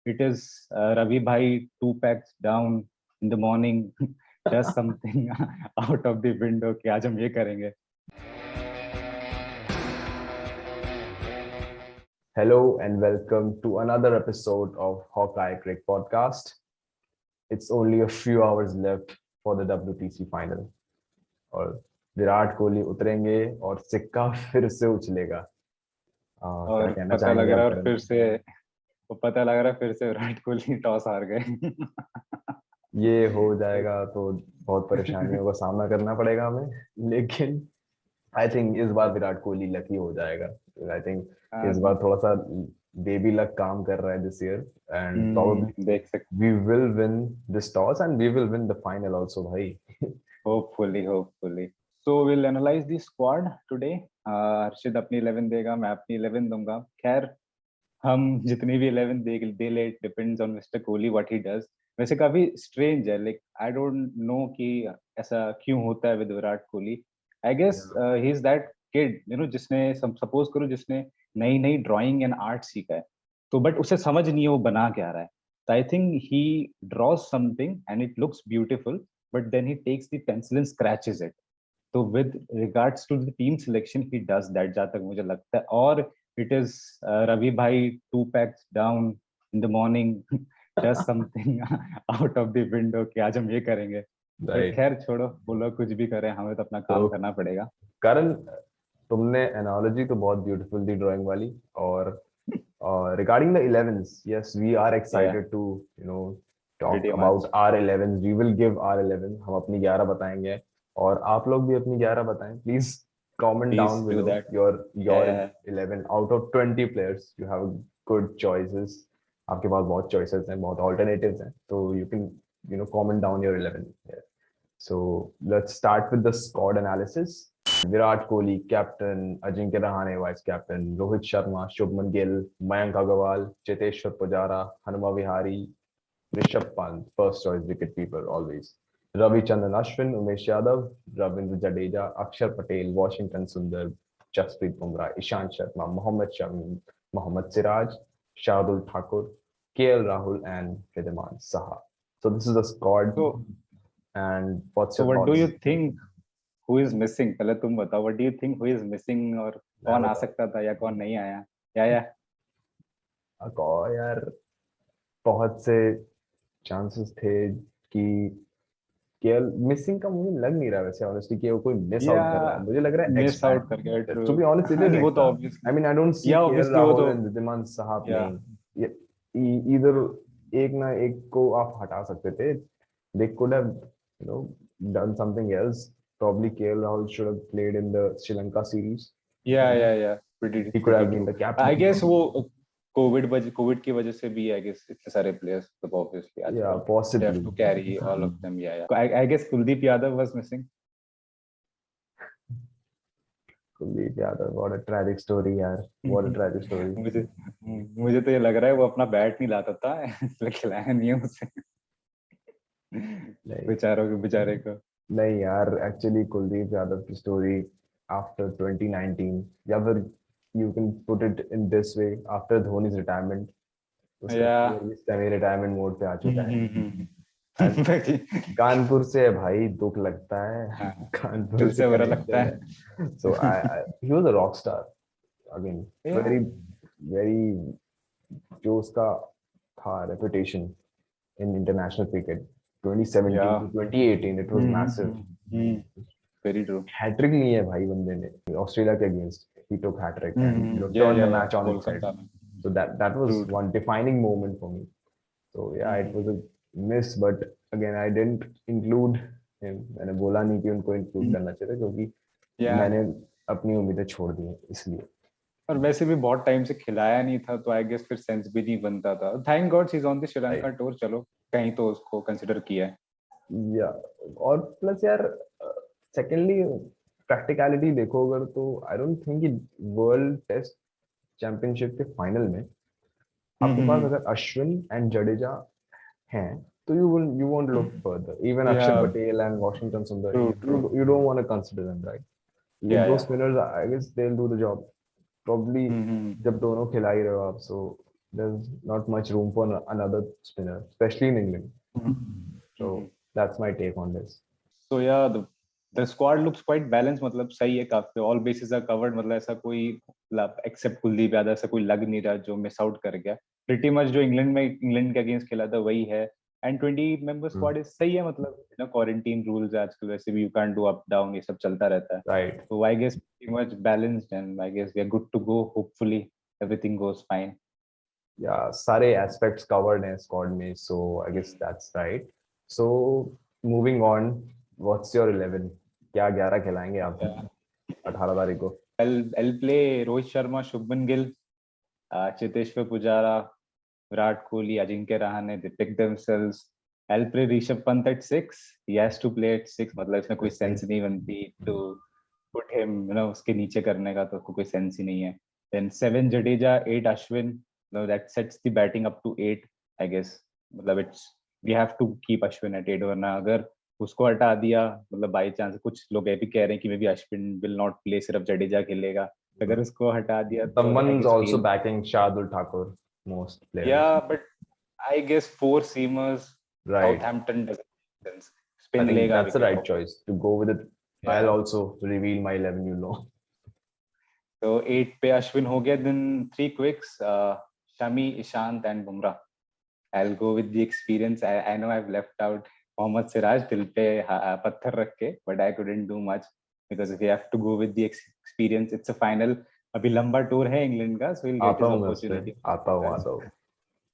it is Ravi Bhai 2 packs down in the morning does something out of the window कि आज हम ये करेंगे. Hello and welcome to another episode of Hawkeye Cricket Podcast. It's only a few hours left for the WTC final. और विराट कोहली उतरेंगे और सिक्का फिर से उछलेगा. क्या और कहना पता लग चाहेंगे रहा है आप और करण? फिर से वो पता लग रहा है फिर से विराट कोहली टॉस हार गए. ये हो जाएगा तो बहुत परेशानियों का सामना करना पड़ेगा हमें, लेकिन आई थिंक इस बार विराट कोहली लकी हो जाएगा. आई थिंक इस बार थोड़ा सा बेबी लक काम कर रहा है दिस ईयर एंड प्रोबेबली देख सकते. we will win this toss and we will win the final also, भाई. Hopefully. So we'll analyze the squad today. हर्षित अपनी 11 देगा, मैं अपनी 11 दूंगा. खैर हम जितनी भी 11 दे ले, depends on mister Kohli what he does. वैसे काफी स्ट्रेंज है, लाइक आई डोंट नो कि ऐसा क्यों होता है with Virat Kohli. I guess he is that kid जिसने सपोज करो जिसने नई नई ड्राइंग एंड आर्ट सीखा है, तो बट उसे समझ नहीं है वो बना क्या रहा है. So I think he draws something and it looks beautiful, but then he takes the pencil and scratches it. So with regards to the team selection, he does that. जहाँ तक मुझे लगता है. और it is Ravi Bhai 2 packs down in the morning does something out of the window कि आज हम ये करेंगे. But खैर छोड़ो, वो लोग कुछ भी करें, हमें तो अपना काम करना पड़ेगा. करण, तुमने एनालॉजी तो बहुत ब्यूटीफुल दी ड्राइंग वाली. और regarding the 11s, yes, we are excited to talk Pretty about much. our 11s. We will give our 11. हम अपनी 11 बताएंगे और आप लोग भी अपनी 11 बताएं. Please comment Please down do below that. your Yeah. 11 out of 20 players. You have good choices. आपके पास बहुत choices हैं, बहुत alternatives हैं. So you can comment down your 11 here. So let's start with the squad analysis. Virat Kohli captain, Ajinkya Rahane vice captain, Rohit Sharma, Shubman Gill, Mayank Agarwal, Cheteshwar Pujara, Hanuma Vihari, Rishabh Pant first choice wicket keeper always, Ravichandran Ashwin, Umesh Yadav, Ravindra Jadeja, Axar Patel, Washington Sundar, Jasprit Bumrah, Ishant Sharma, Mohammed Shami, Mohammed Siraj, Shardul Thakur, KL Rahul and Wriddhiman Saha. So this is the squad. And what's So your what do thoughts? you think? Who is missing? पहले तुम बताओ. What do you think? Who is missing? और कौन आ सकता था या कौन नहीं आया? या यार बहुत से चांसेस थे कि केएल मिसिंग का मुझे लग नहीं रहा वैसे ऑनेस्टली कि वो कोई मिस आउट कर रहा है. मुझे लग रहा है मिस आउट कर गया. Expand. Too true. Be honest it is नहीं वो तो expand. Obviously. I mean I don't see yeah KL obviously वो राहुल तो. एंड रिद्धिमान साहा या प्लेइंग. इधर एक ना एक को आप हटा सकते थे. They could have done something else. Probably KL Rahul should have played in the Sri Lanka series. या He could pretty have been true. the I captain. guess वो कोविड की वजह से भी I guess इतने सारे players तो obviously Yeah, आजकल they possibly. have to carry all of them. I guess Kuldeep Yadav was missing. Kuldeep Yadav, what a tragic story, यार. What a tragic story. मुझे तो ये लग रहा है वो अपना बैट नहीं लाता था इसलिए खिलाया नहीं है उसे. बेचारे को. नहीं यार, एक्चुअली कुलदीप यादव की स्टोरी आफ्टर 2019, या फिर you can put it in this way, after Dhoni's retirement, उसका सेमी रिटायरमेंट मोड पे आ चुका है. कानपुर से है भाई, दुख लगता है. कानपुर से बुरा लगता है. So he was a rock star again. Very very जो उसका था reputation in international cricket 2017 to 2018, it was massive. Very true. Hat-trick नहीं है भाई बंदे ने. Australia के against he took hat-trick and turned the match on its head. So that was one defining moment for me. So yeah, it was a miss, but again I didn't include him. मैंने बोला नहीं कि उनको include करना चाहिए क्योंकि मैंने अपनी उम्मीदें छोड़ दी हैं इसलिए. और वैसे भी बहुत टाइम से खिलाया नहीं था तो आई गेस फिर सेंस भी नहीं बनता था. Thank God she is on the Sri Lanka tour. चलो कहीं तो उसको कंसीडर किया है. या और प्लस यार सेकेंडली प्रैक्टिकलिटी देखो अगर तो आई डोंट थिंक कि वर्ल्ड टेस्ट चैंपियनशिप के फाइनल में आपके पास अगर अश्विन एंड जडेजा हैं तो you won't look further. Even Akshar Patel and Washington Sundar, you don't want to consider them, right? Those spinners, I guess they'll do the job. Probably जब दोनों खिला ही रहे हो आप, so there's not much room for another spinner, especially in England. So that's my take on this. So yeah, the squad looks quite balanced. मतलब सही है काफी, all bases are covered. मतलब ऐसा कोई except कुलदीप यादव ऐसा कोई लग नहीं रहा जो मिस आउट कर गया. Pretty much जो इंग्लैंड के अगेंस्ट खेला था वही है. And 20 member squad is सही है. मतलब क्वारंटीन रूल्स आजकल वैसे भी you can't do up down, ये सब चलता रहता है. Right. So I guess pretty much balanced, and I guess we are good to go. Hopefully everything goes fine. Yeah, सारे aspects covered हैं squad में, so I guess that's right. So moving on, what's your 11? क्या 11 खिलाएंगे आप 18 तारीख को? I'll play Rohit Sharma, Shubman Gill, Cheteshwar Pujara, Virat Kohli, Ajinkya Rahane. They pick themselves. I'll play Rishabh Pant at 6. He has to play at 6. मतलब इसमें कोई sense नहीं बनती to put him, उसके नीचे करने का, तो कोई सेंस ही नहीं है. Then 7 Jadeja, 8 Ashwin. That sets the batting up to 8, I guess. मतलब we have to keep Ashwin at 8, वरना अगर उसको हटा दिया, मतलब बाई चांस कुछ लोग ये भी कह रहे हैं कि may be Ashwin will not play, सिर्फ जडेजा खेलेगा. अगर उसको हटा दिया तो Someone's also backing Shardul Thakur, most players. Yeah, but I guess 4 seamers. Right. Southampton doesn't make sense. I Spin think लेगा that's the right choice to go with it. Yeah. I'll also reveal my 11, you know. So 8 पे अश्विन हो गया. Then 3 quicks, Shami, Ishant and Bumrah. I'll go with the experience. I know I've left out Mohammad Siraj दिल पे पत्थर रख के, but I couldn't do much because if you have to go with the experience, it's a final. अभी लंबा tour है England का, so he'll get his opportunity. आता हूँ.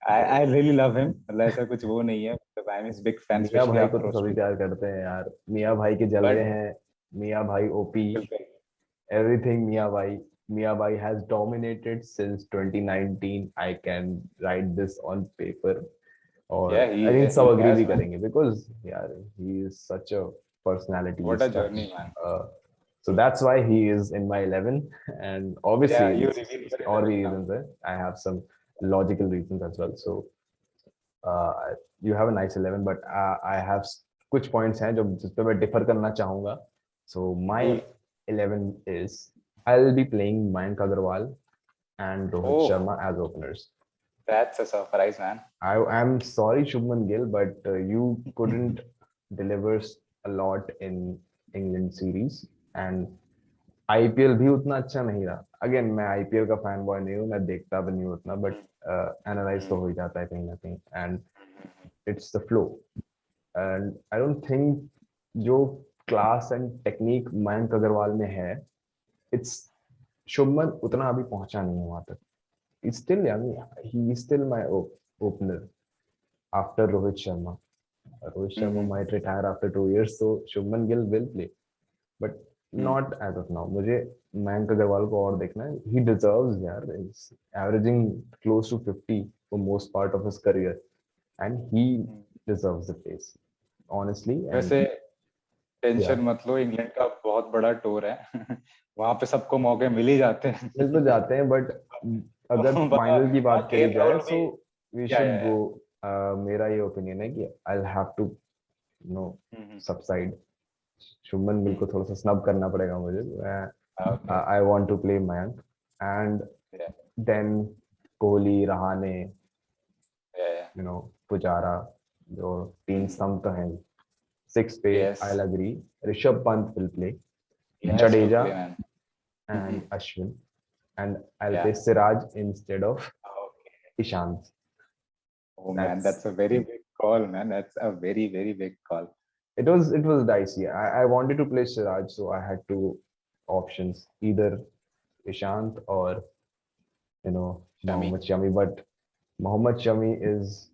I really love him. मतलब ऐसा कुछ वो नहीं है. I'm his big fan. मियाँ भाई को तो सभी प्यार करते हैं यार. मियाँ भाई के जलवे हैं. मियाँ भाई OP. Everything मियाँ भाई. Mia Bhai has dominated since 2019. I can write this on paper. Or I think सब agree भी करेंगे because yeah, he is such a personality. What a journey, man. So that's why he is in my 11, and obviously और भी reasons है. I have some logical reasons as well. So you have a nice 11, but I have कुछ points हैं जो जिस पे मैं differ करना चाहूँगा. So my 11 is I'll be playing Mayank Agarwal and Rohit Sharma as openers. That's a surprise, man. I'm sorry, Shubman Gill, but you couldn't deliver a lot in England series, and IPL भी उतना अच्छा नहीं रहा. Again, मैं IPL का fan boy नहीं हूँ, मैं देखता भी नहीं उतना, but analyze तो हो ही जाता है कहीं ना कहीं, and it's the flow. And I don't think जो class and technique Mayank Agarwal में है, it's शुभमन उतना अभी पहुंचा नहीं है वहां तक. He's still young. He's still my opener after Rohit Sharma. Rohit Sharma might retire after 2 years, so Shubman Gill will play, but not as of now. मुझे मयंक अग्रवाल को और देखना है. He deserves, यार. He's averaging close to 50 for most part of his career, and he deserves the place, honestly. वैसे tension मत लो, England का बहुत बड़ा टूर है. वहां पे सबको मौके मिल ही जाते हैं. मिल तो जाते हैं, बट अगर फाइनल की बात करी जाए so we should go. मेरा ये ओपिनियन है कि I'll have to subside. Shubman Gill को थोड़ा सा स्नब करना पड़ेगा मुझे. I want to play Mayank, and then Kohli, Rahane, Pujara, जो तीन स्तंभ तो हैं. 6 पे I'll agree. Rishabh Pant will play. Jadeja and Ashwin, and I'll play Siraj instead of Ishant. Oh man, that's a very big call, man. That's a very, very big call. It was dicey. I wanted to play Siraj, so I had two options, either Ishant or Mohammad Shami. But Mohammad Shami is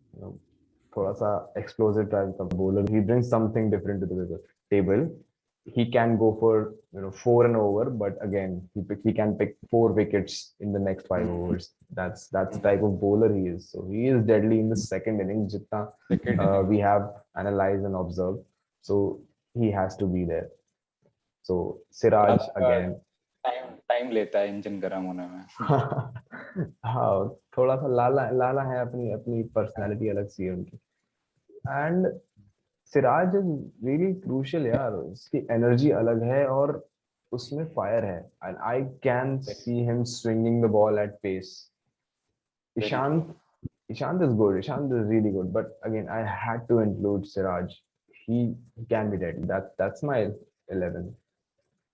थोड़ा सा explosive type of bowler. He brings something different to the table. He can go for 4 and over, but again he can pick 4 wickets in the next 5 overs. That's the type of bowler he is. So he is deadly in the second innings. Jitna we have analyzed and observed. So he has to be there. So Siraj again. Time लेता है engine गर्म होने में. हाँ, थोड़ा सा लाला है. अपनी पर्सनालिटी अलग सी है उनकी. And Siraj is really crucial यार. उसकी एनर्जी अलग है और उसमें फायर है, and I can see him swinging the ball at pace. Ishant Ishant is good. Ishant is really good. But again, I had to include Siraj. He can be deadly. That's my 11.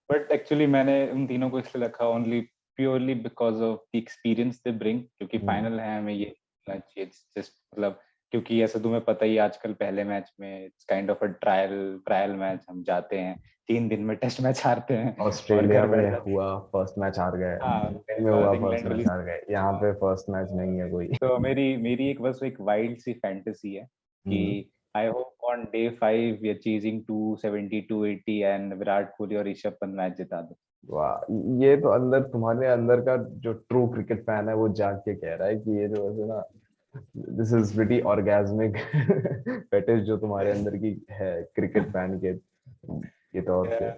But actually मैंने उन तीनों को इसलिए रखा only purely because of the experience they bring, क्योंकि final है हमें ये जस्ट मतलब क्योंकि ऐसा तुम्हें पता ही आजकल पहले मैच में it's kind of a trial match, हम जाते हैं 3 दिन में टेस्ट मैच हारते हैं और ऑस्ट्रेलिया घर बैठ में जाते हैं। हुआ फर्स्ट मैच हार गए, हाँ इंग्लैंड में बस हुआ फर्स्ट इंग्लैंड वाली। मैच हार गए, यहाँ पे फर्स्ट मैच नहीं है कोई। तो मेरी मेरी एक बस एक वाइल्ड सी फैंटेसी है कि hmm, I hope on day 5 we are chasing 270 280 and Virat Kohli और ऋषभ पंत मैच जिता दे। वाह, ये तो अंदर तुम्हारे अंदर का जो ट्रू क्रिकेट फैन है वो जाग के कह रहा है कि ये जो है ना, दिस इज प्रीटी ऑर्गेज्मिक फेटिश जो तुम्हारे अंदर की है क्रिकेट फैन के तौर पे।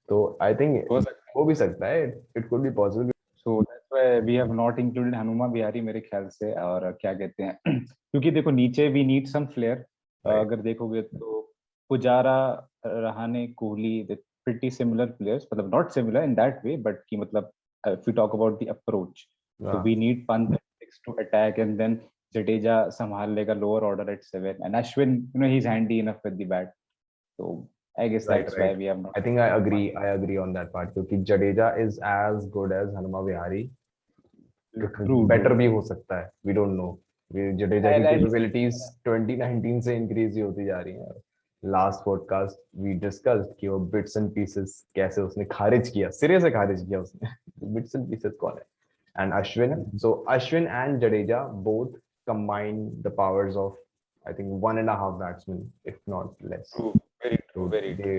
तो आई थिंक हो सकता हो भी सकता है, it could be possible. So that's why we have not included Hanuma Vihari मेरे ख्याल से। और क्या कहते हैं क्योंकि देखो नीचे we need some flair. Right, अगर देखोगे तो Pujara, Rahane, Kohli pretty similar players, मतलब not similar in that way but कि मतलब if we talk about the approach, तो we need Pant to attack and then Jadeja संभाल लेगा lower order at 7 and Ashwin you know he is handy enough with the bat. तो I guess right, that's why right. We have I not. Think I agree on that part, क्योंकि Jadeja is as good as Hanuma Vihari. True true better भी हो सकता है, we don't know. Jadeja की and capabilities 2019 से increase ही होती जा रही हैं। लास्ट पॉडकास्ट वी डिस्कस्ड कि वो बिट्स एंड पीसेस कैसे उसने खारिज किया, सिरे से खारिज किया उसने। बिट्स एंड पीसेस कौन है? And Ashwin. So Ashwin and Jadeja both combine the powers of, I think, 1.5 batsmen, if not less. True very true So very true.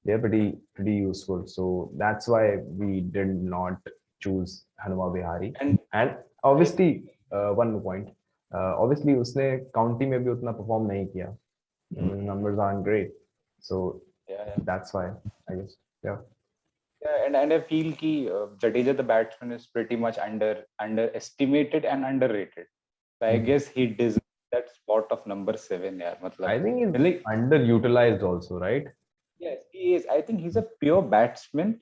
they're pretty useful. So that's why we did not choose Hanuma Vihari. And And obviously, one more point. Obviously, उसने county में भी उतना perform नहीं किया. Numbers aren't great. So yeah. that's why, I guess. Yeah. Yeah, and I feel कि Jadeja the batsman is pretty much underestimated and underrated. So I Mhm. guess he deserves that spot of number 7 यार मतलब I think he's like underutilized also, right? yes he is. I think he's a pure batsman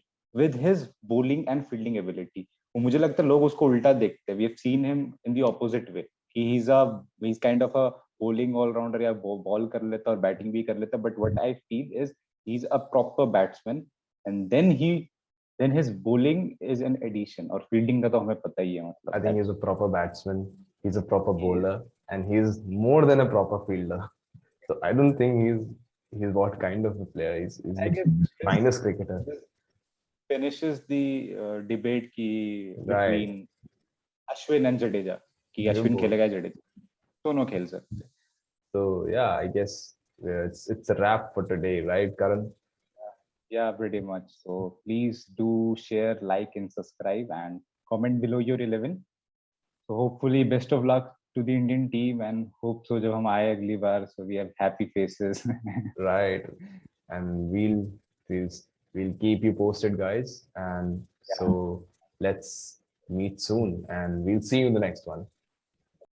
with his bowling and fielding ability. वो मुझे लगता है लोग उसको उल्टा देखते हैं. We have seen him in the opposite way. He's kind of a bowling all rounder या ball कर लेता और batting भी कर लेता. But what I feel is he's a proper batsman and then his bowling is an addition और fielding का तो हमें पता ही है I मतलब think that he's a proper batsman. He's a proper he is. bowler, and he's more than a proper fielder. So I don't think he's what kind of a player. He's I the guess finest cricketer. this finishes the debate की Right. between Ashwin and Jadeja कि You Ashwin both. खेलेगा जडेजा दोनों खेल सकते हैं. So yeah, I guess it's a wrap for today, right, Karan? Yeah, pretty much. So please do share, like, and subscribe, and comment below your 11. So hopefully, best of luck to the Indian team, and hope so जब हम आए अगली बार, so we have happy faces. Right. And we'll we'll keep you posted, guys. And Yeah. so let's meet soon, and we'll see you in the next one.